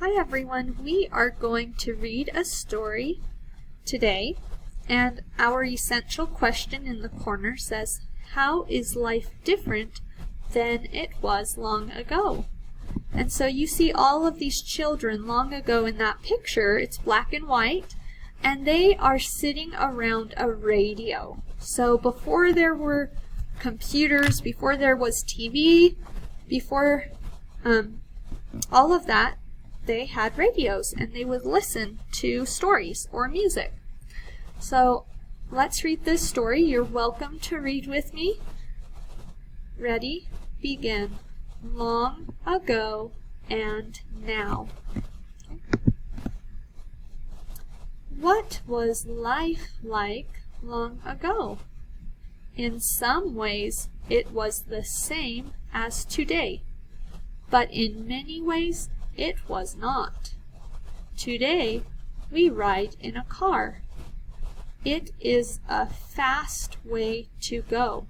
Hi everyone, we are going to read a story today, and our essential question in the corner says, how is life different than it was long ago? And so you see all of these children long ago in that picture. It's black and white, and they are sitting around a radio. So before there were computers, before there was TV, before all of that, they had radios and they would listen to stories or music. So let's read this story. You're welcome to read with me. Ready? Begin. Long ago and now. Okay. What was life like long ago? In some ways, it was the same as today, but in many ways, it was not. Today, we ride in a car. It is a fast way to go.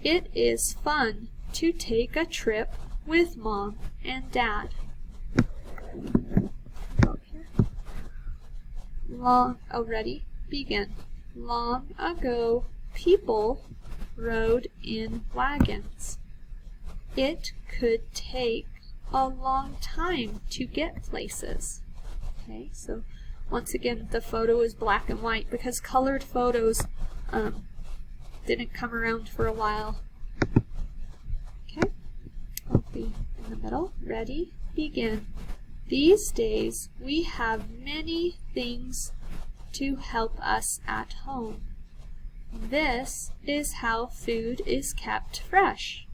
It is fun to take a trip with Mom and Dad. Ready? Begin. Long ago, people rode in wagons. It could take a long time to get places. Okay, so once again the photo is black and white because colored photos didn't come around for a while. Okay, I'll be in the middle. Ready? Begin. These days we have many things to help us at home. This is how food is kept fresh.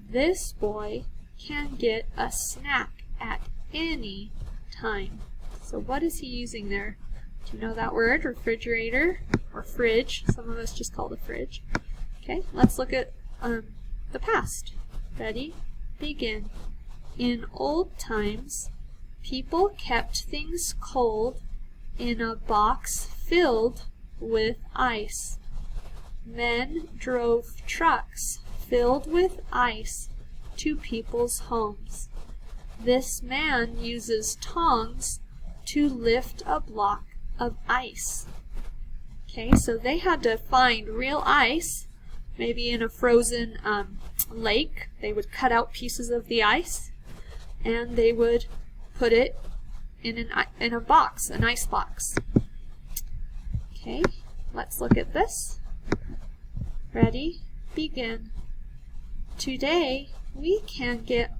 This boy can get a snack at any time. So what is he using there? Do you know that word? Refrigerator or fridge. Some of us just call it a fridge. Okay, let's look at the past. Ready? Begin. In old times, people kept things cold in a box filled with ice. Men drove trucks filled with ice to people's homes. This man uses tongs to lift a block of ice. Okay, so they had to find real ice, maybe in a frozen lake. They would cut out pieces of the ice and they would put it in a box, an ice box. Okay, let's look at this. Ready? Begin. Today, we can get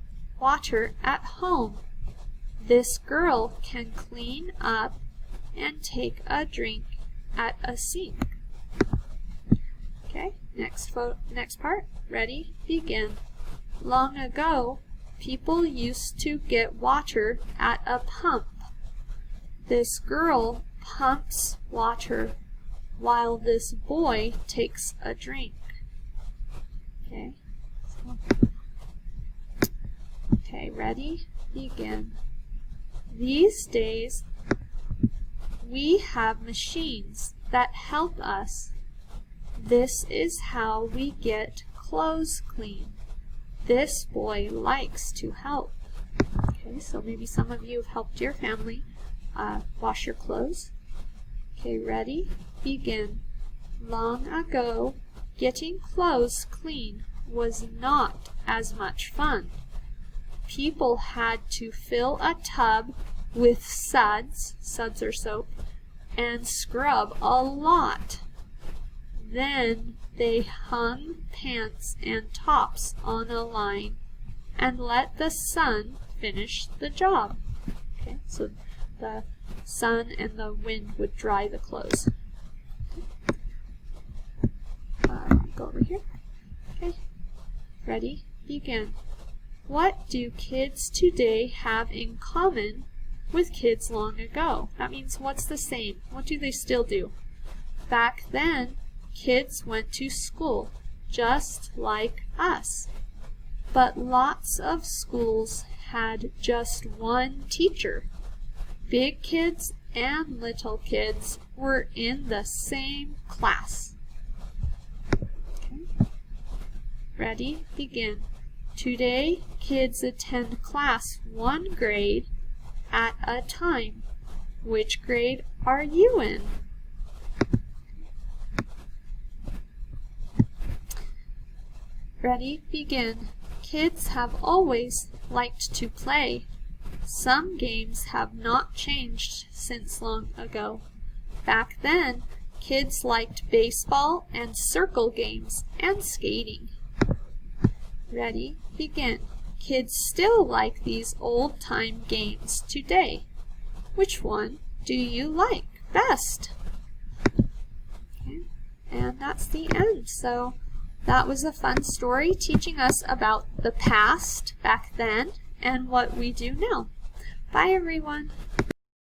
water at home. This girl can clean up and take a drink at a sink. Okay, next part. Ready? Begin. Long ago, people used to get water at a pump. This girl pumps water while this boy takes a drink. Okay. Okay, ready? Begin. These days, we have machines that help us. This is how we get clothes clean. This boy likes to help. Okay, so maybe some of you have helped your family wash your clothes. Okay, ready? Begin. Long ago, getting clothes clean was not as much fun. People had to fill a tub with suds or soap, and scrub a lot. Then they hung pants and tops on a line and let the sun finish the job. Okay, so the sun and the wind would dry the clothes. Go over here. Okay, ready? Begin. What do kids today have in common with kids long ago? That means what's the same? What do they still do? Back then, kids went to school just like us. But lots of schools had just one teacher. Big kids and little kids were in the same class. Okay. Ready? Begin. Today, kids attend class one grade at a time. Which grade are you in? Ready, begin. Kids have always liked to play. Some games have not changed since long ago. Back then, kids liked baseball and circle games and skating. Ready, begin. Kids still like these old-time games today. Which one do you like best? Okay, and that's the end. So that was a fun story teaching us about the past back then and what we do now. Bye, everyone.